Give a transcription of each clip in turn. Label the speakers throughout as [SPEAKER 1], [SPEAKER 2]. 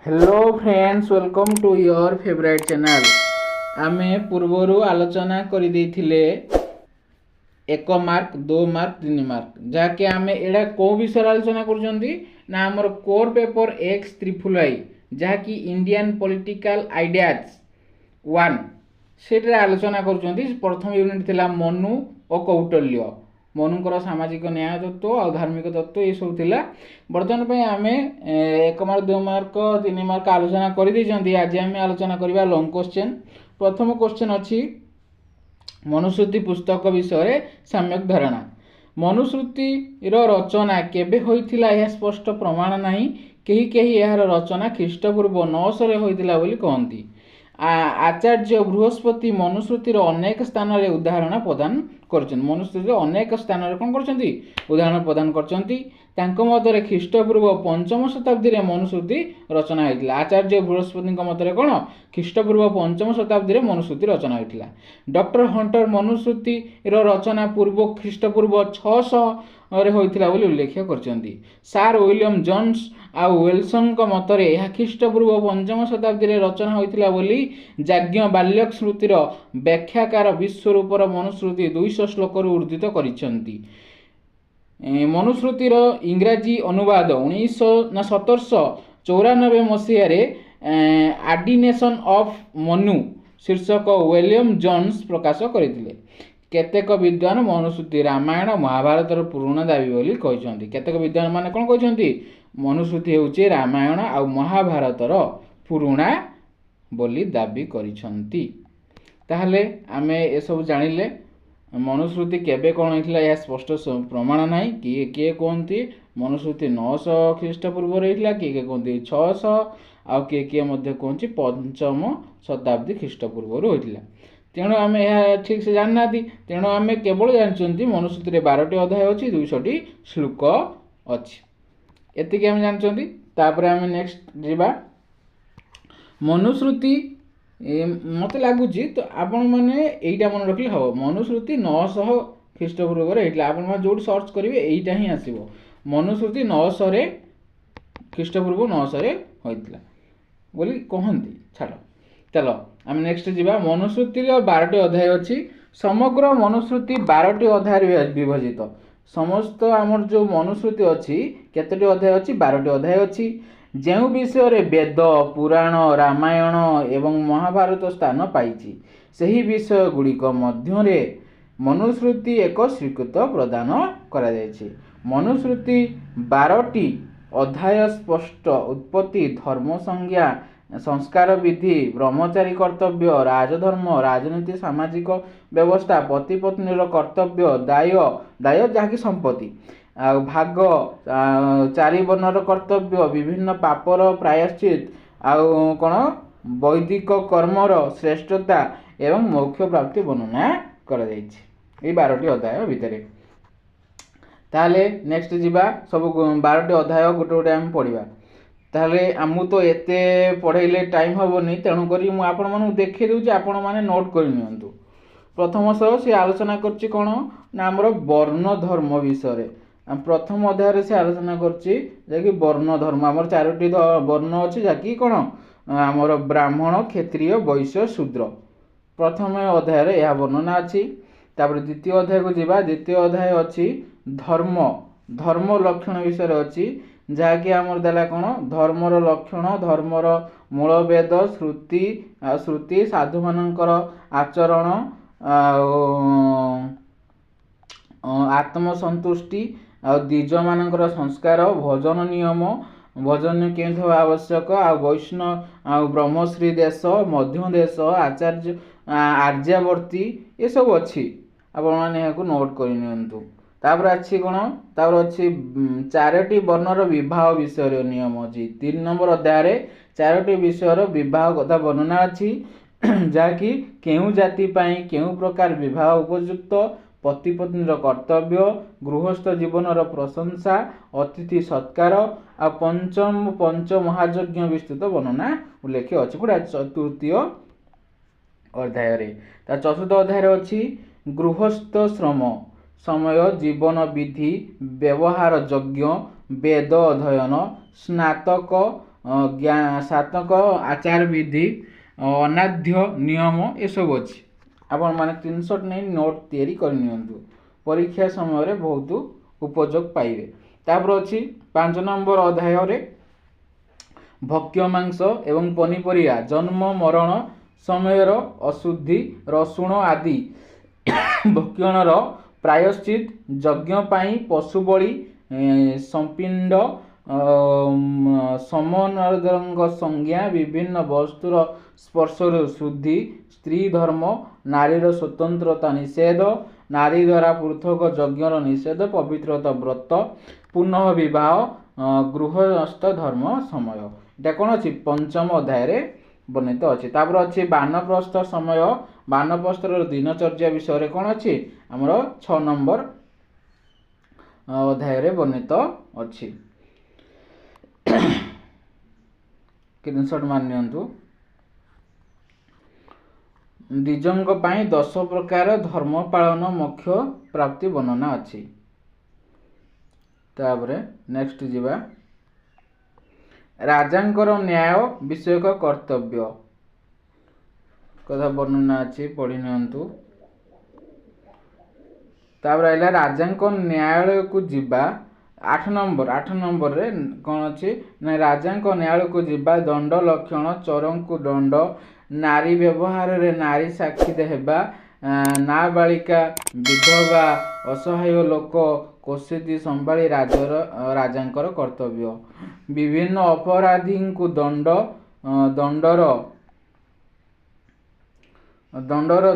[SPEAKER 1] Hello friends, welcome to your favourite channel. आमे पूर्वरु आलोचना करि देथिले 1 मार्क 2 मार्क 3 मार्क जाके आमे एडा को विषय आलोचना करूछंती ना हमर कोर पेपर एक्स त्रिफुल आई जाकी इंडियन पॉलिटिकल आइडियाज 1 सेटा आलोचना करूछंती। प्रथम यूनिट थिला मनु और कौटल्य, मनुकर सामाजिक न्याय तत्व और धार्मिक तत्व ये सब थिला। बर्तमान पे आमे 1 मार्क 2 मार्क 3 मार्क आलोचना करि दैछंती। आज आमे आलोचना करिबा लॉन्ग क्वेश्चन। प्रथम क्वेश्चन अछि मनुश्रुति पुस्तक विषय सम्यक धारणा। मनुश्रुति रो रचना केबे होइथिला यह स्पष्ट प्रमाण नाही। केही केही यार रचना ख्रीष्टपूर्व 900 रे होइथिला बोली कहंती। आचार्य बृहस्पति मनुश्रुतिर अनेक स्थान रे उदाहरण प्रदान करछन। मनुश्रुतिर अनेक स्थान रे कोन करछंती उदाहरण प्रदान करछंती। तांको मतरे ख्रीष्टपूर्व 5म शताब्दी रे मनुश्रुति रचना होइतिला। आचार्य बृहस्पति मतरे कोन ख्रीष्टपूर्व 5म शताब्दी रे मनुश्रुति रचना होइतिला। डॉक्टर हंटर मनुश्रुति रो रचना पूर्व ख्रीष्टपूर्व 600 रे होइतिला बोली उल्लेख करछंती। सार विलियम जोन्स आ वेल्सन को मतरे यह ख्रीष्टपूर्व 5म शताब्दी रे रचना होइतिला बोली याज्ञ बाल्यक स्मृतिर व्याख्याकार विश्वरूपर मनुश्रुति 200 श्लोक रु उद्धृत करिसंती। मनुश्रुतिर इंग्राजी अनुवाद 1794 मसीह रे आर्डिनेशन ऑफ मनु शीर्षक विलियम जोन्स प्रकाश करथिले। केतेक विद्वान मनुश्रुति रामायण महाभारत रो पुराण दाबी बोली कहछंती। केतेक विद्वान माने कोन कहछंती मनुश्रुति हेउचे रामायण आ महाभारत रो पुराण बोली दाबी करिसंती। ताहले आमे ए सब जानिले मनुश्रुति केबे कोन होइथिला या स्पष्ट प्रमाण नाही। किए कोनती मनुश्रुति 900 ख्रीष्टपूर्व रहिथिला, किए कोनती 600 आ किए मध्ये कोनची 5म शताब्दी ख्रीष्टपूर्व रु होइथिला। तेणु आमे यह ठीक से जानना दी। तेणु आमे केवल जानचंती मनुश्रुति रे 12टी अध्याय अछि, 200टी श्लोक अछि, एतिके आमे जानचंती। तापर आमे नेक्स्ट जिबा मनुश्रुति मत लागुची तो आपण माने एइटा मन रखले हो। मनुश्रुति 900 ख्रीष्टपूर्व रे हेतला। आपण माने जोड सर्च करिवे एइटा ही आसीबो। मनुश्रुति 900 रे ख्रीष्टपूर्व 900 रे होइतला बोली कहंती। छाडो चलो हम नेक्स्ट जिबा। मनुश्रुति रे 12टी अध्याय अछि। समग्र मनुश्रुति 12टी अध्याय रे विभाजित। समस्त हमर जो मनुश्रुति अछि केतटी अध्याय अछि 12टी अध्याय अछि। जेउ विषय रे वेद पुराण रामायण एवं महाभारत स्थान पाइछि सही विषय गुड़िक मध्य रे मनुश्रुति एक स्वीकृत प्रदान करा जायछि। मनुश्रुति 12टी अध्याय स्पष्ट उत्पत्ति धर्म संज्ञा संस्कार विधि ब्रह्मचारी कर्तव्य राजधर्म राजनीति सामाजिक व्यवस्था पति पत्नी कर्तव्य दाय जहाँकि संपत्ति भाग चारि वर्णर कर्तव्य विभिन्न पापर प्रायश्चित आउ कौन वैदिक कर्मर श्रेष्ठता एवं मोक्ष प्राप्ति वर्णना करा जायछि 12टी अध्याय भितर। ताहले नेक्स्ट जिबा सब 12टी अध्याय गोटे गोटे हम पढ़िबा। ताहले आमु तो एते पढ़ाइले टाइम हबोनी, तेणु करी मु आपण मानु देखि देउछि, आपण माने नोट करि नियंतु। प्रथम सह से आलोचना करछि कोन ना हमर वर्ण धर्म विषय रे। प्रथम अध्याय रे से आलोचना करछि जेकि वर्ण धर्म हमर 4टी वर्ण अछि जाकि कोन हमर ब्राह्मण क्षत्रिय वैश्य शूद्र। प्रथम अध्याय रे यह वर्णना अछि। तापर द्वितीय अध्याय को जिबा। द्वितीय अध्याय अछि धर्म धर्म लक्षण विषय रे अछि जाकि हमर देला कोन धर्मर लक्षण धर्मर मूल वेद श्रुति साधु मानकर आचरण आत्मसंतुष्टि आ द्विज मानकर संस्कार भजन नियम भजन केंथ आवश्यक आ वैष्णव आ ब्रह्मश्री देश मध्य देश आचार्य आर्यावर्ती ये सब अच्छी आपण माने याको नोट करि नियंतु। तापर अछि कोन तापर अछि 4टी वर्णर विवाह विषय रे नियम अछि। 3 नंबर अध्याय रे 4टी विषय रो विवाह कथा वर्णना अछि जाकि केउ जाति पई केउ प्रकार विवाह उपयुक्त पति पत्नी कर्तव्य गृहस्थ जीवन प्रशंसा अतिथि सत्कार आ पंच महायज्ञ विस्तृत वर्णना उल्लेख अछि गुडा तृतीय अध्याय रे। ता चतुर्थ अध्याय रे अछि गृहस्थ श्रम समय जीवन विधि व्यवहार यज्ञ वेद अध्ययन स्नातक सातक आचार विधि अनाध्य नियम ये सब अच्छी आपण मैंने स्क्रीनशॉट नहीं नोट तैयारी करनियंतु परीक्षा समय रे बहुत उपयोग पाइबे। तापर अच्छी 5 नंबर अध्याय रे भक्ष्य मांस एवं पनीपरिया जन्म मरण समयर अशुद्धि रसुण आदि भक्षणर प्रायश्चित यज्ञ पाई पशु बलि संपिंड समनर्दंग संज्ञा विभिन्न वस्तुर स्पर्शर शुद्धि स्त्री धर्म नारीर स्वतंत्रता निषेध नारी द्वारा पृथक यज्ञर निषेध पवित्रता व्रत पुनः विवाह गृहस्थ धर्म समय एटा कौन अच्छी 5म अध्याय रे वर्णित अच्छी। तापर अच्छी बानप्रस्थ समय बानप्रस्थर दिनचर्या विषय रे कौन अच्छी आमर 6 नंबर अध्याय रे वर्णित अच्छी। स्क्रीनशॉट मानियंतु द्विजंग पाई 10 प्रकार धर्म पालन मोक्ष प्राप्ति वर्णना अच्छी। तापरे नेक्स्ट जीवा राजांकर न्याय विषयक कर्तव्य कथा वर्णना अच्छी पढ़ी नियंतु। तापर आइला राजांक न्यायालय को जीवा 8 नंबर रे कौन अच्छी ना राजांक न्यायालय को जीवा दंड लक्षण चोरं को दंड नारी व्यवहार रे नारी साक्षी देबा नाबालिका विधवा असहाय लोक कोशिति संभाली राजांकर कर्तव्य विभिन्न अपराधी को दंडर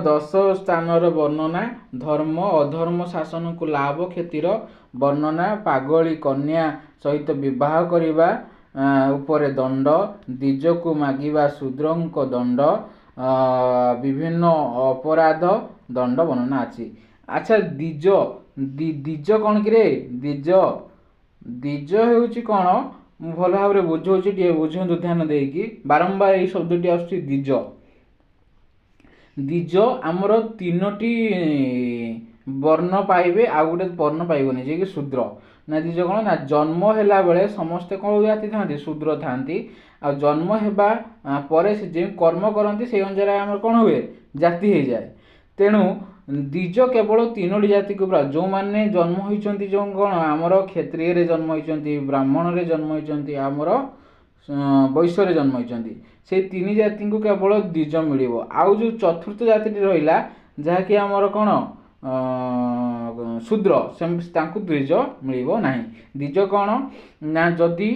[SPEAKER 1] 10 स्थानर वर्णना धर्म अधर्म शासन को लाभ क्षतिर वर्णना पागली कन्या सहित विवाह करिबा उपरे दंड द्विज को मागिबा शूद्रंक दंड विभिन्न अपराध दंड वर्णना अछि। अच्छा द्विज कौन कि द्विज होउची कौन भल भाव बुझाऊँ टे बुझु ध्यान देकी बारंबार ये शब्दटी आसुची द्विज आमर 3टी वर्ण पाइबे आ गोटे वर्ण पाइबनी जे कि शूद्र ना द्विज कौन ना जन्म हैला बेले समस्ते कौन जाति था शूद्र था आ जन्म हेबा परे से जे कर्म करती से अनुसार आम कौन हुए जाति हो जाए तेणु द्विज केवल 3टी जाति को प्राप्त जो मैंने जन्म होती जो कौन आमर क्षत्रिय रे जन्म होती ब्राह्मण रे जन्म होती आमर वैश्य रे जन्म होती से 3 जाति को केवल द्विज मिलिबो। आउ जो चतुर्थ जाति रहिला जहाँकि आमर कौन शूद्र से द्विज मिलिबो नाही। द्विज कौन ना जदि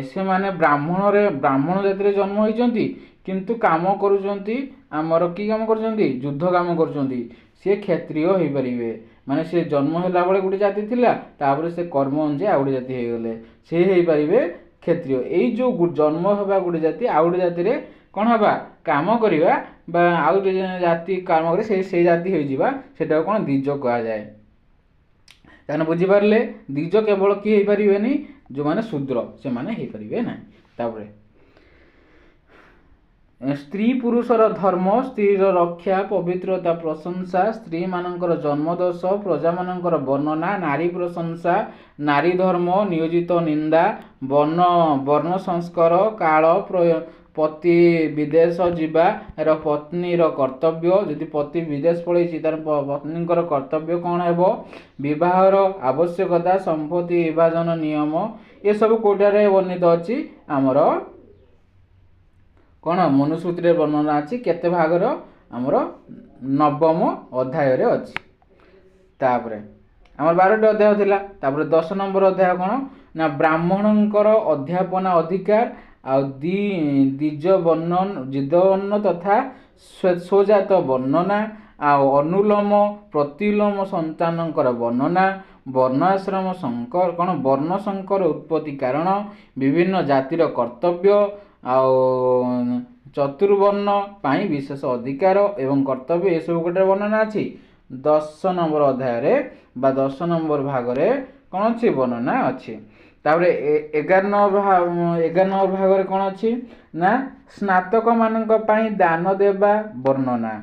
[SPEAKER 1] से माने ब्राह्मण जाति रे जन्म होती किंतु काम करुचंती आमर की काम करुचंती युद्ध काम करुचंती से क्षत्रिय हो पारिबे माने से जन्म हैला बेले गोटे जाति थिला तापर से कर्म अनुसार आ गोटे जाति हो गले से हो पारिबे क्षत्रिय। एई जो जन्म होबा गोटे जाति आ गोटे जाति रे कौन हबा काम करिबा बा आ गोटे जाति काम करे से जाति हो जिबा सेटा कौन द्विज कहा जाए। ताने बुझी पारले द्विज केवल की हो पारिबेनी जो माने शूद्र से माने हो पारिबे ना। तापर स्त्री पुरुषर धर्म स्त्रीर रक्षा पवित्रता प्रशंसा स्त्री मानकर जन्मदोष प्रजा मानकर वर्णना नारी प्रशंसा नारी धर्म नियोजित निंदा वर्ण संस्कार काल पति विदेश जीवा पत्नीर कर्तव्य जदि पति विदेश पलैछि तार पत्नीकर कर्तव्य कौन हेबो विवाहर आवश्यकता संपत्ति विभाजन नियम ये सब कोटारे वर्णित अछि आमर कौन मनुस्मृति वर्णना अच्छी केते भागर आमर 9म अध्याय रे अच्छी। तापरे आमर 12टी अध्याय थिला तापरे 10 नंबर अध्याय कौन ना ब्राह्मणंकर अध्यापना अधिकार आ द्विज वर्णन तथा स्वजात वर्णना आ अनुलोम प्रतिलोम संतानंकर वर्णना वर्णाश्रम संकर कौन वर्ण संकर उत्पत्ति कारण विभिन्न जातिर कर्तव्य चतुर्वर्ण पाई विशेष अधिकार एवं कर्तव्य ये सब गोटे वर्णना अच्छी 10 नंबर अध्याय रे बा 10 नंबर भाग रे कौन अच्छी वर्णना अच्छी। तापरे 11 नंबर भाग रे कौन अच्छी ना स्नातक मानक पाई दान देवा वर्णना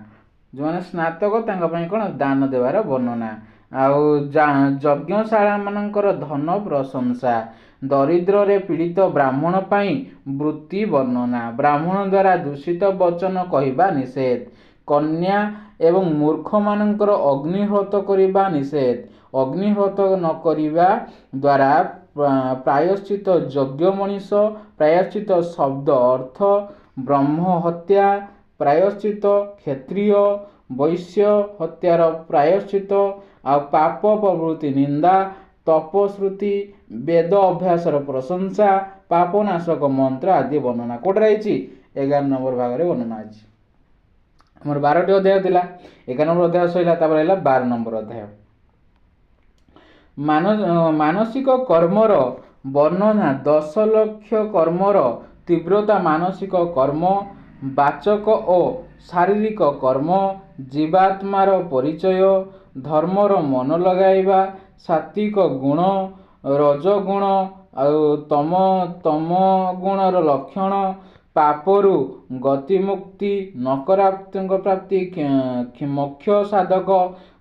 [SPEAKER 1] जो माने स्नातक तांका पाई कौन दान देवार वर्णना ଯଜ୍ଞଶାଳା ମାନଙ୍କର ଧନ ପ୍ରଶଂସା, ଦରିଦ୍ରରେ ପୀଡ଼ିତ ବ୍ରାହ୍ମଣ ପାଇଁ ବୃତ୍ତି ବର୍ଣ୍ଣନା, ବ୍ରାହ୍ମଣ ଦ୍ୱାରା ଦୂଷିତ ବଚନ କହିବା ନିଷେଧ, କନ୍ୟା ଏବଂ ମୂର୍ଖମାନଙ୍କର ଅଗ୍ନିହୋତ୍ର କରିବା ନିଷେଧ, ଅଗ୍ନିହୋତ୍ର ନ କରିବା ଦ୍ୱାରା ପ୍ରାୟଶ୍ଚିତ, ଯୋଗ୍ୟ ମଣିଷ ପ୍ରାୟଶ୍ଚିତ ଶବ୍ଦ ଅର୍ଥ ବ୍ରହ୍ମ ହତ୍ୟା ପ୍ରାୟଶ୍ଚିତ, କ୍ଷତ୍ରିୟ ବୈଶ୍ୟ ହତ୍ୟାର ପ୍ରାୟଶ୍ଚିତ, ଆଉ ପାପ ପ୍ରବୃତ୍ତି ନିନ୍ଦା, ତପଶ୍ରୁତି, ବେଦ ଅଭ୍ୟାସର ପ୍ରଶଂସା, ପାପନାଶକ ମନ୍ତ୍ର ଆଦି ବର୍ଣ୍ଣନା କୋଉଟା ରହିଛି 11 ନମ୍ବର ଭାଗରେ ବର୍ଣ୍ଣନା ଅଛି। ଆମର 12ଟି ଅଧ୍ୟାୟ ଥିଲା, 11 ନମ୍ବର ଅଧ୍ୟାୟ ସରିଲା, ତାପରେ ହେଲା 12 ନମ୍ବର ଅଧ୍ୟାୟ। ମାନସିକ କର୍ମର ବର୍ଣ୍ଣନା, 10 ଲକ୍ଷ କର୍ମର ତୀବ୍ରତା, ମାନସିକ କର୍ମ, ବାଚକ ଓ ଶାରୀରିକ କର୍ମ, ଜୀବାତ୍ମାର ପରିଚୟ, ଧର୍ମର ମନ ଲଗାଇବା, ସାତ୍ୱିକ ଗୁଣ, ରଜଗୁଣ ଆଉ ତମ ଗୁଣର ଲକ୍ଷଣ, ପାପରୁ ଗତିମୁକ୍ତି, ନକାରାତ୍ମକ ପ୍ରାପ୍ତି, ମୋକ୍ଷ ସାଧକ,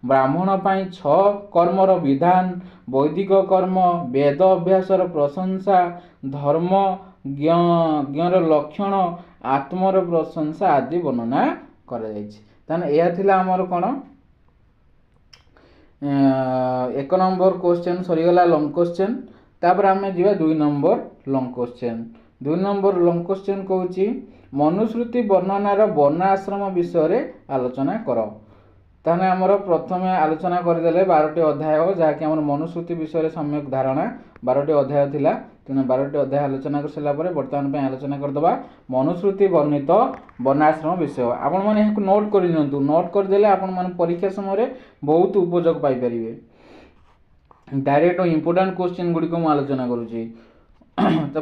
[SPEAKER 1] ବ୍ରାହ୍ମଣ ପାଇଁ 6 କର୍ମର ବିଧାନ, ବୈଦିକ କର୍ମ, ବେଦ ଅଭ୍ୟାସର ପ୍ରଶଂସା, ଧର୍ମ ଜ୍ଞର ଲକ୍ଷଣ, ଆତ୍ମର ପ୍ରଶଂସା ଆଦି ବର୍ଣ୍ଣନା କରାଯାଇଛି। ତାହେଲେ ଏହା ଥିଲା ଆମର କ'ଣ 1 ନମ୍ବର କ୍ୱେଶ୍ଚନ୍ ସରିଗଲା ଲଙ୍ଗ କ୍ୱେଶ୍ଚନ୍। ତାପରେ ଆମେ ଯିବା 2 number long question. 2 number long question କହୁଛି ମନୁସ୍ମୃତି ବର୍ଣ୍ଣନାର ବର୍ଣ୍ଣାଶ୍ରମ ବିଷୟରେ ଆଲୋଚନା କର। ତାହେଲେ ଆମର ପ୍ରଥମେ ଆଲୋଚନା କରିଦେଲେ 12ଟି ଅଧ୍ୟାୟ, ଯାହାକି ଆମର ମନୁସ୍ମୃତି ବିଷୟରେ ସମ୍ୟକ ଧାରଣା 12ଟି ଅଧ୍ୟାୟ ଥିଲା। ତେଣୁ 12ଟି ଅଧ୍ୟାୟ ଆଲୋଚନା କରିସାରିଲା ପରେ ବର୍ତ୍ତମାନ ପାଇଁ ଆଲୋଚନା କରିଦେବା ମନୁସ୍ମୃତି ବର୍ଣ୍ଣିତ ବର୍ଣ୍ଣାଶ୍ରମ ବିଷୟ। ଆପଣମାନେ ଏହାକୁ ନୋଟ୍ କରିନିଅନ୍ତୁ, ନୋଟ୍ କରିଦେଲେ ଆପଣମାନେ ପରୀକ୍ଷା ସମୟରେ ବହୁତ ଉପଯୋଗ ପାଇପାରିବେ। ଡାଇରେକ୍ଟ ଇମ୍ପୋର୍ଟାଣ୍ଟ କ୍ୱେଶ୍ଚନ୍ ଗୁଡ଼ିକ ମୁଁ ଆଲୋଚନା କରୁଛି। ତ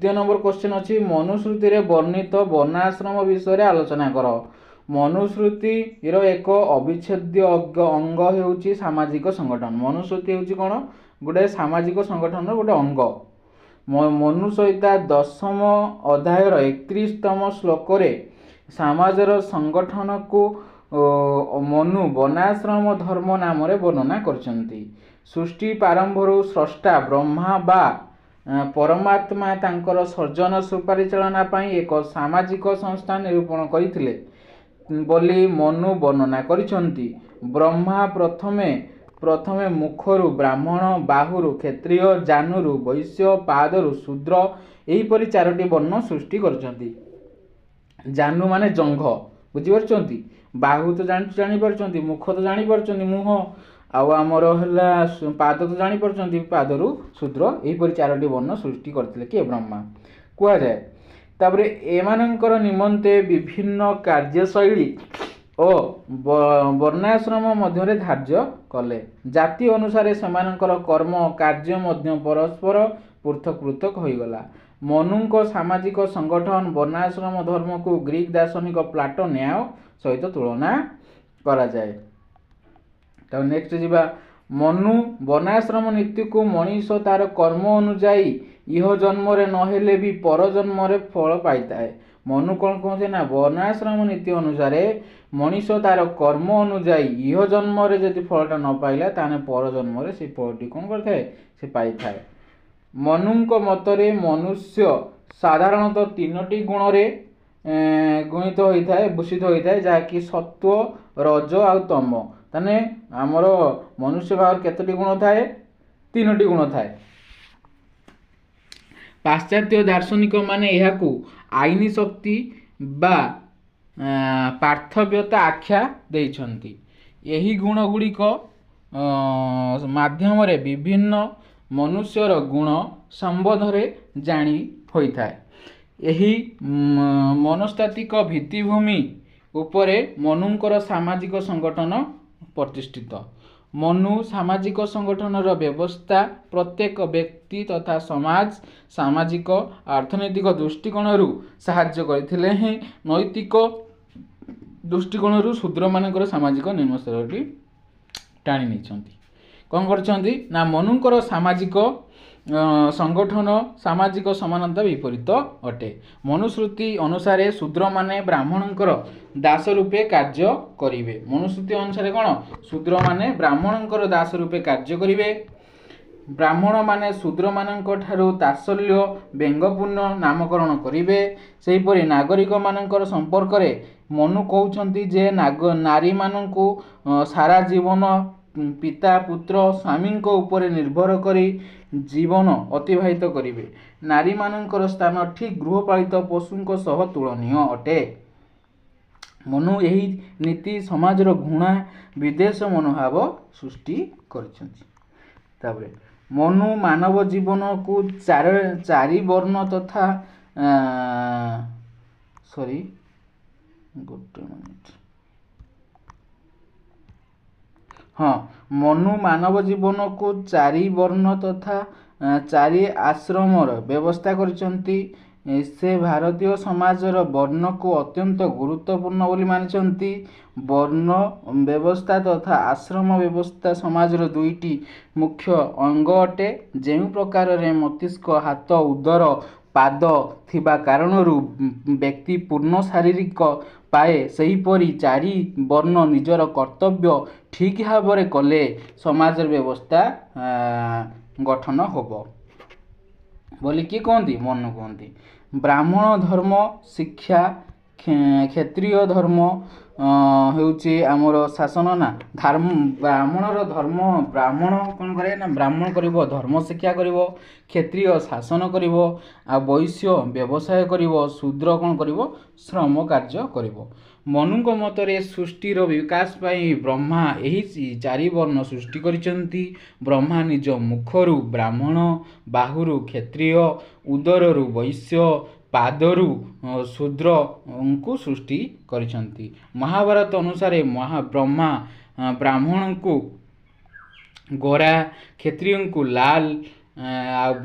[SPEAKER 1] 2 ନମ୍ବର କ୍ୱେଶ୍ଚନ୍ ଅଛି ମନୁସ୍ମୃତିରେ ବର୍ଣ୍ଣିତ ବର୍ଣ୍ଣାଶ୍ରମ ବିଷୟରେ ଆଲୋଚନା କର। ମନୁସ୍ମୃତିର ଏକ ଅବିଚ୍ଛେଦ୍ୟ ଅଙ୍ଗ ହେଉଛି ସାମାଜିକ ସଂଗଠନ। ମନୁସ୍ମୃତି ହେଉଛି କ'ଣ ଗୋଟେ ସାମାଜିକ ସଂଗଠନର ଗୋଟେ ଅଙ୍ଗ। ମନୁସଂହିତା 10ମ ଅଧ୍ୟାୟର 31ତମ ଶ୍ଲୋକରେ ସମାଜର ସଂଗଠନକୁ ମନୁ ବର୍ଣ୍ଣାଶ୍ରମ ଧର୍ମ ନାମରେ ବର୍ଣ୍ଣନା କରିଛନ୍ତି। ସୃଷ୍ଟି ପ୍ରାରମ୍ଭରୁ ସ୍ରଷ୍ଟା ବ୍ରହ୍ମା ବା ପରମାତ୍ମା ତାଙ୍କର ସର୍ଜନ ସୁପରିଚାଳନା ପାଇଁ ଏକ ସାମାଜିକ ସଂସ୍ଥା ନିରୂପଣ କରିଥିଲେ ବୋଲି ମନୁ ବର୍ଣ୍ଣନା କରିଛନ୍ତି। ବ୍ରହ୍ମା ପ୍ରଥମେ ମୁଖରୁ ବ୍ରାହ୍ମଣ, ବାହୁରୁ କ୍ଷତ୍ରିୟ, ଜାନୁରୁ ବୈଶ୍ୟ, ପାଦରୁ ଶୂଦ୍ର ଏହିପରି 4ଟି ବର୍ଣ୍ଣ ସୃଷ୍ଟି କରିଛନ୍ତି। ଜାନୁ ମାନେ ଜଙ୍ଘ, ବୁଝିପାରୁଛନ୍ତି, ବାହୁ ତ ଜାଣିପାରୁଛନ୍ତି, ମୁଖ ତ ଜାଣିପାରୁଛନ୍ତି ମୁହଁ, ଆଉ ଆମର ହେଲା ପାଦ ତ ଜାଣିପାରୁଛନ୍ତି ପାଦରୁ ଶୂଦ୍ର, ଏହିପରି 4ଟି ବର୍ଣ୍ଣ ସୃଷ୍ଟି କରିଥିଲେ କିଏ ବ୍ରହ୍ମା କୁହାଯାଏ। ତାପରେ ଏମାନଙ୍କର ନିମନ୍ତେ ବିଭିନ୍ନ କାର୍ଯ୍ୟଶୈଳୀ ଓ ବର୍ଣ୍ଣାଶ୍ରମ ମଧ୍ୟରେ ଧାର୍ଯ୍ୟ କଲେ। ଜାତି ଅନୁସାରେ ସେମାନଙ୍କର କର୍ମ କାର୍ଯ୍ୟ ମଧ୍ୟ ପରସ୍ପର ପୃଥକ ପୃଥକ ହୋଇଗଲା। ମନୁଙ୍କ ସାମାଜିକ ସଂଗଠନ ବର୍ଣ୍ଣାଶ୍ରମ ଧର୍ମକୁ ଗ୍ରୀକ ଦାର୍ଶନିକ ପ୍ଲାଟୋ ନ୍ୟାୟ ସହିତ ତୁଳନା କରାଯାଏ। ତାପରେ ନେକ୍ସଟ ଯିବା ମନୁ ବର୍ଣ୍ଣାଶ୍ରମ ନୀତିକୁ ମଣିଷ ତାର କର୍ମ ଅନୁଯାୟୀ ଇହ ଜନ୍ମରେ ନହେଲେ ବି ପର ଜନ୍ମରେ ଫଳ ପାଇଥାଏ। ମନୁ କ'ଣ କହୁଛି ନା ବର୍ଣ୍ଣାଶ୍ରମ ନୀତି ଅନୁସାରେ ମଣିଷ ତାର କର୍ମ ଅନୁଯାୟୀ ଇହ ଜନ୍ମରେ ଯଦି ଫଳଟା ନ ପାଇଲା ତାହେଲେ ପର ଜନ୍ମରେ ସେ ଫଳଟି କ'ଣ କରିଥାଏ ସେ ପାଇଥାଏ। ମନୁଙ୍କ ମତରେ ମନୁଷ୍ୟ ସାଧାରଣତଃ 3ଟି ଗୁଣରେ ଗୁଣିତ ହୋଇଥାଏ, ଭୂଷିତ ହୋଇଥାଏ, ଯାହାକି ସତ୍ତ୍ୱ, ରଜ ଆଉ ତମ। ତାହେଲେ ଆମର ମନୁଷ୍ୟ ଭାବରେ କେତୋଟି ଗୁଣ ଥାଏ? 3ଟି ଗୁଣ ଥାଏ। ପାଶ୍ଚାତ୍ୟ ଦାର୍ଶନିକ ମାନେ ଏହାକୁ ଆଇନ ଶକ୍ତି ବା ପାର୍ଥବ୍ୟତା ଆଖ୍ୟା ଦେଇଛନ୍ତି। ଏହି ଗୁଣ ଗୁଡ଼ିକ ମାଧ୍ୟମରେ ବିଭିନ୍ନ ମନୁଷ୍ୟର ଗୁଣ ସମ୍ବନ୍ଧରେ ଜାଣି ହୋଇଥାଏ। ଏହି ମନସ୍ତାତ୍ତ୍ୱିକ ଭିତ୍ତିଭୂମି ଉପରେ ମନୁଙ୍କର ସାମାଜିକ ସଂଗଠନ ପ୍ରତିଷ୍ଠିତ। ମନୁ ସାମାଜିକ ସଂଗଠନର ବ୍ୟବସ୍ଥା ପ୍ରତ୍ୟେକ ବ୍ୟକ୍ତି ତଥା ସମାଜ ସାମାଜିକ ଅର୍ଥନୈତିକ ଦୃଷ୍ଟିକୋଣରୁ ସାହାଯ୍ୟ କରିଥିଲେ ହେଁ ନୈତିକ ଦୃଷ୍ଟିକୋଣରୁ ଶୂଦ୍ରମାନଙ୍କର ସାମାଜିକ ନିମ୍ନସ୍ତରଟି ଟାଣି ନେଇଛନ୍ତି। କ'ଣ କରିଛନ୍ତି ନା ମନୁଙ୍କର ସାମାଜିକ संगठन सामाजिक समानता विपरीत अटे। मनुस्मृति अनुसार शूद्र माने ब्राह्मणंकर दास रूपे कार्य करिवे। मनुस्मृति अनुसार कौन शूद्र माने ब्राह्मणंकर दास रूपे कार्य करिवे। ब्राह्मण माने शूद्र मानंक ठारू तात्सल्य व्यंगपूर्ण नामकरण करिवे। सेहिपरि नागरिक मानंकर संपर्क रे मनु कहउछंती जे नारी मानंकु सारा जीवन पिता पुत्र स्वामी ऊपर निर्भर करी जीवन अतिबाहित करिवे। नारी मानंकर स्थान ठीक गृहपालित पशुंक सह तुलनीय अटे। मनु यही नीति समाजर घृणा विदेश मनोभाव सृष्टि करिसेंती। तापरे मनु मानव जीवन को चारि वर्ण तथा गोटे मिनिट हाँ मनु मानव जीवन को चारि वर्ण तथा चारि आश्रमर व्यवस्था करिसेंती। से भारतीय समाजर वर्ण को अत्यंत गुरुत्वपूर्ण बोली मानिछंती। वर्ण व्यवस्था तथा आश्रम व्यवस्था समाजर दुईटी मुख्य अंग अटे। जेउ प्रकार रे मस्तिष्क हाथ उदर पाद थिबा कारणरू व्यक्ति पूर्ण शारीरिक पाए सेहीपरि चारि वर्ण निजर कर्तव्य ठीक भाव कले समाजर व्यवस्था गठन होबो बोली कि कहती मनु कहती। ब्राह्मण धर्म शिक्षा क्षत्रिय धर्म होउची आमर शासन ना धर्म ब्राह्मणर धर्म ब्राह्मण कौन करे ना ब्राह्मण करिवो धर्म शिक्षा करिवो क्षत्रिय शासन करिवो आ वैश्य व्यवसाय करिवो शूद्र कौन करिवो श्रम कार्य करिवो। मनुक मतरे सृष्टिर विकास पाई ब्रह्मा एही चारि वर्ण सृष्टि करिसेंती। ब्रह्मा निज मुखरु ब्राह्मण बाहुरु क्षत्रिय उदररु वैश्य पादरु शूद्र को सृष्टि करिसेंती। महाभारत अनुसार ब्रह्मा ब्राह्मण को गोरा क्षत्रिय को लाल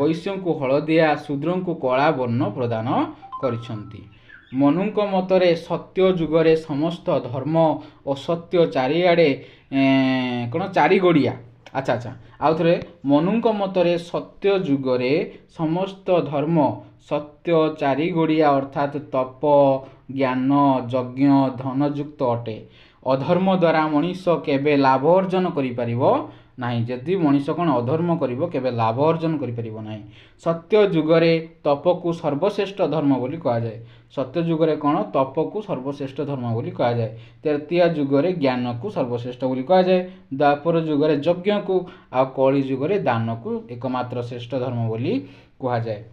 [SPEAKER 1] वैश्य को हलदिया शूद्र को कला वर्ण प्रदान करिसेंती। मनुक मतरे सत्य जुगरे समस्त धर्म और सत्य चारिआडे कौन चारि गोड़िया अच्छा आउ थे मनुक मतरे सत्य जुगरे समस्त धर्म सत्य चारि गोड़िया अर्थात तप ज्ञान यज्ञ धनयुक्त अटे। अधर्म द्वारा मनीष केबे लाभ अर्जन करि परिबो नाही। जदि मनीष कौन अधर्म करिवो केबे लाभ अर्जन करि परिबो नाही। सत्य जुगरे तप को सर्वश्रेष्ठ धर्म बोली कहा जाए। सत्य जुगरे कौन तप को सर्वश्रेष्ठ धर्म बोली कहा जाए। तृतीय जुगरे ज्ञान को सर्वश्रेष्ठ बोली कहा जाए। द्वापर जुगरे यज्ञ को आ कली जुगरे दान को एकमात्र श्रेष्ठ धर्म बोली कहा जाए।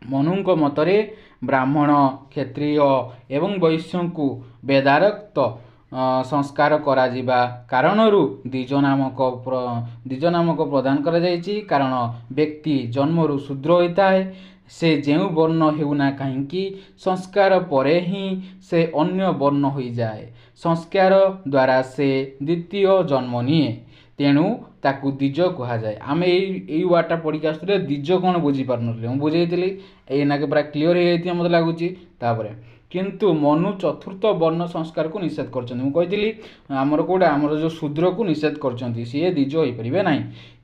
[SPEAKER 1] मनुक मतरे ब्राह्मण क्षत्रिय एवं वैश्य को वेदारक्त संस्कार करा जिबा कारणरू द्विज नामक प्रदान करा जायछि। कारण व्यक्ति जन्मरू शूद्र होता है से जेउ वर्ण हेउना कहीं संस्कार परे ही से अन्य वर्ण हो जाए। संस्कार द्वारा से द्वितीय जन्म निए तेणु ताकू द्विज कहा जाए। आम यही वार्डटा पढ़ी आसुले द्विज कौन बुझी पार मुझे बुझेली एनाके पूरा क्लीयर हो जाती मत लगुच। किंतु मनु चतुर्थ वर्ण संस्कार को निषेध करती आमर कौटा आमर जो शूद्र को निषेध कर सी द्विज हो पारे ना।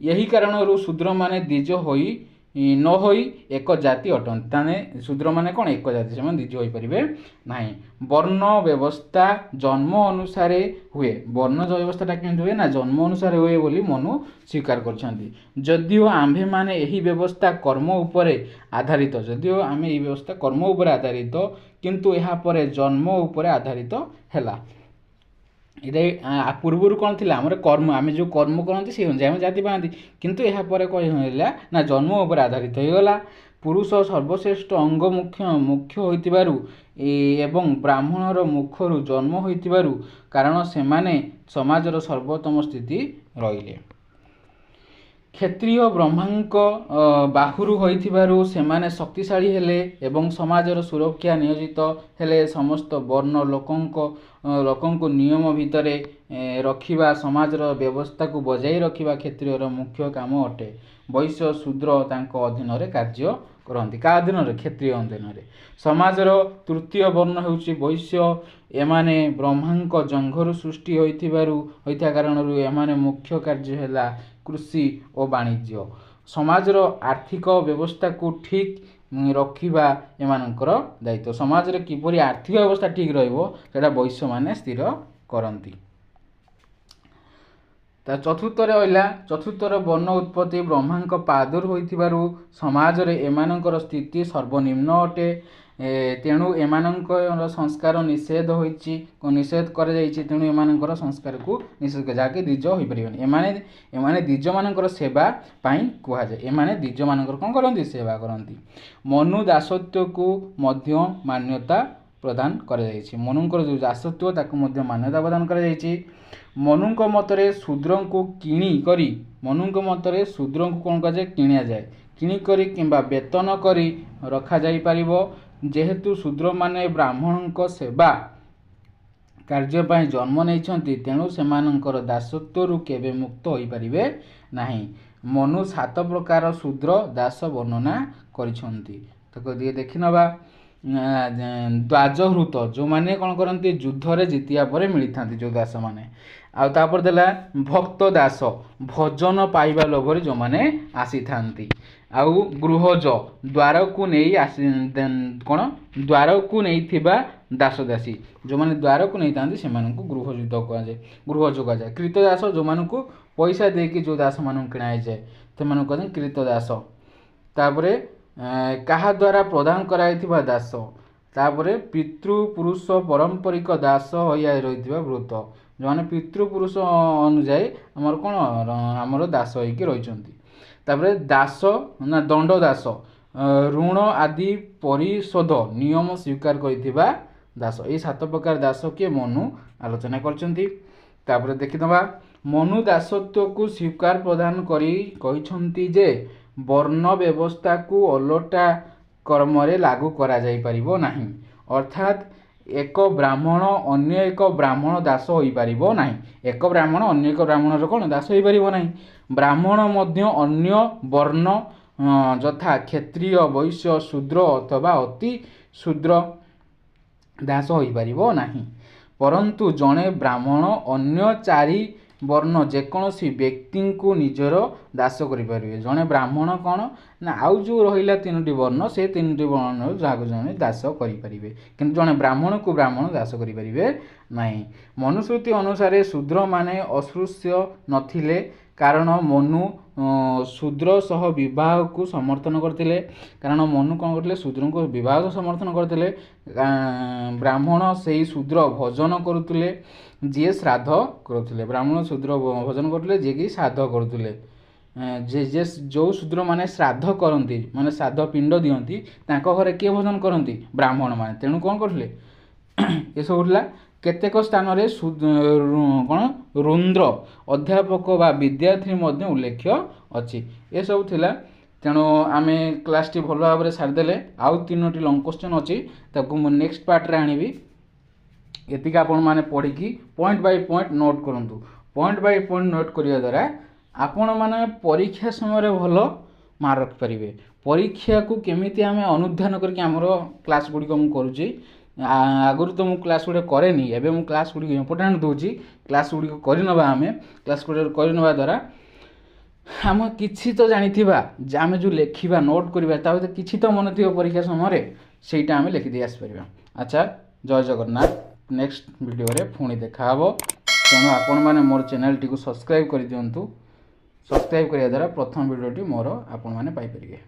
[SPEAKER 1] यही कारण शूद्र माने द्विज होई न होई एक जाति अटंती ताने शूद्र माने कौन एक जाति से द्विज हो पारे ना। वर्ण व्यवस्था जन्म अनुसार हुए। वर्ण व्यवस्था केमती हुए ना जन्म अनुसार हुए बोली मनु स्वीकार करछंती। जदिओ आम्भे माने यही व्यवस्था कर्म उपरे आधारित जदिओ आमे यही व्यवस्था कर्म उपरे आधारित किंतु यहाँ पर जन्म उपरे आधारित हैला। ये पूर्वर कौन थी आम कर्म आम जो कर्म करती से अनुसार आम जाति पाती किंतु यहाँ पर कौन ना जन्म उपर आधारित होगला। पुरुष सर्वश्रेष्ठ अंग मुख्य होइतिबारु एवं ब्राह्मणर मुखरु जन्म होइतिबारु कारण सेमाने समाजर सर्वोत्तम स्थिति रहिले। क्षत्रिय ब्रह्मांक बाहुरु होइथिबारु सेमाने शक्तिशाली हेले एवं समाजर सुरक्षा नियोजित हेले। समस्त वर्ण लोकंको नियम भितरे रखिबा समाजर व्यवस्था को बजाई रखिबा क्षत्रियर मुख्य काम अटे। वैश्य शूद्र तांको अधीन रे कार्य करती का अधीन रे क्षत्रिय अधीन रे। समाजर तृतीय वर्ण होउची वैश्य एमाने ब्रह्मांक जंघरु सृष्टि होइथिबारु होइथा कारणरु एमाने मुख्य कार्य हैला कृषि और वाणिज्य। समाजर आर्थिक व्यवस्था को ठीक रखा एमानकर दायित्व। समाज रे किपरि आर्थिक व्यवस्था ठीक रहिबो सेटा वैश्य माने स्थिर करंती। ता चतुर्थरे अइला चतुर्थर वर्ण उत्पत्ति ब्रह्मांक पादुर होइथिबारु समाज रे एमानकर स्थिति सर्वनिम्न अटे। तेणु एमानकर संस्कार निषेध होइछि निषेध कर जाइछि। तेणु एमानकर संस्कार को निषेध जाके द्विज होई परिबनि। एमाने द्विज मानकर सेवा पाई कुहा जाय। एमाने द्विज मानकर कोन करंती सेवा करंती। मनु दासत्व को मध्य मान्यता प्रदान कर जाइछि। मनुंकर जो दासत्व ताको मध्य मान्यता प्रदान कर जाइछि। मनुंक मतरे शूद्र को किणी करी मनुंक मतरे शूद्र को कोन कजे किणिया जाय। किणी करी किंबा वेतन करी रखा जाई परिबो। जेहेतु शूद्र माने ब्राह्मणों सेवा कार्य पाई जन्म नहीं तेणु सेमानंकर दासत्व केबे मुक्त होई परिबे नाही। मनु 7 प्रकार शूद्र दास वर्णना करिसंती। तो देखि नबा द्वाजहृत जो माने कोन करंती युद्ध रे जितिया परे मिली थांती जो दास माने। आ तापर देला भक्त दास भजन पाइबा लोभरे जो माने आसी थांती। आउ गृहज द्वार को नहीं आसी कोन द्वार को नहीं थिबा दास दासी जो माने द्वार को नहीं थांती से मानन को गृहज कहा जाए। गृहज कहा जाए। कृतदास जो मानन को पैसा देकी जो दास मानन किणाई जाए ते मानन कहन कृतदास। तापरे कहा द्वारा प्रदान कराइथिबा दास। तापरे पितृपुरुष पारंपरिक दास होया रहिथिबा व्रत जो माने पितृपुरुष अनुसार हमर कोन हमर दास होइके रहिचंती। तापरे दास ना दंड दास ऋण आदि परिशोध नियम स्वीकार करिथिबा दास। ए 7 प्रकार दास के मनु आलोचना करचंती। तापरे देखिदबा मनु दासत्व को स्वीकार प्रदान करी कहिसंती जे वर्ण व्यवस्था को ओलटा कर्म रे लागू करा जाई परिबो नाही। अर्थात एक ब्राह्मण अन्य एक ब्राह्मण दास होई परिबो नाही। एक ब्राह्मण अन्य एक ब्राह्मण रो कोन दास होई परिबो नाही। ब्राह्मण मध्य अन्य वर्ण यथा क्षत्रिय वैश्य शूद्र अथवा अति शूद्र दास होई परिबो नाही। परंतु जणे ब्राह्मण अन्य 4 वर्ण जेकोसी व्यक्ति को निजर दास करि परिबे। जणे ब्राह्मण कोन ना आउ जो रहिला 3टी वर्ण से 3टी वर्ण जागो जणे दास करि परिबे। किंतु जणे ब्राह्मण को ब्राह्मण दास करि परिबे नाही। मनुस्मृति अनुसार शूद्र माने अस्पृश्य नथिले कारण मनु शूद्र सह विवाह को समर्थन करथिले। कारण मनु कोन करथिले शूद्र को विवाह को समर्थन करथिले। ब्राह्मण सेही शूद्र भजन करुथिले जे श्राद्ध करुथिले। ब्राह्मण शूद्र भजन करुथिले जे कि श्राद्ध करुथिले। जे जो शूद्र माने श्राद्ध करंती माने श्राद्ध पिंड दियंती तांको घरे के भजन करंती ब्राह्मण माने। तेणु कोन करथिले ए सब उठला केतेक स्थान रे कोन रुद्र अध्यापक बा विद्यार्थी मध्य उल्लेख अछि। ए सब थिला। तेणु आमे क्लास टी भल भाव रे सार देले। आउ 3टी लॉन्ग क्वेश्चन अछि ताकू मु नेक्स्ट पार्ट रे आनिबी। एतिका आपण माने पढी की पॉइंट बाय पॉइंट नोट करंतु। पॉइंट बाय पॉइंट नोट करिया द्वारा आपण माने परीक्षा समय रे भलो मार्क रख परिबे। परीक्षा को केमिति आमे अनुध्यान करके हमरो क्लास गुडी को मु करूची। आगुर तो मु क्लास गुडी करेनी एबे मु क्लास गुडी इंपोर्टेंट दोची। क्लास गुडी को करि नबा आमे क्लास गुडी करि नबा द्वारा हम किछि तो जानिथिबा जे आमे जो लेखिबा नोट करिबा ता किछि तो मन थिबो परीक्षा समय रे सेटा आमे लिखि दे आस परिबा। अच्छा जय जगन्नाथ। नेक्स्ट वीडियो रे पुणी देखा हबो। तेणु आपण माने मोर चैनल टी को सब्सक्राइब कर दियंतु। सब्सक्राइब करिया द्वारा प्रथम वीडियो टी मोर आपण माने पाई परिबे।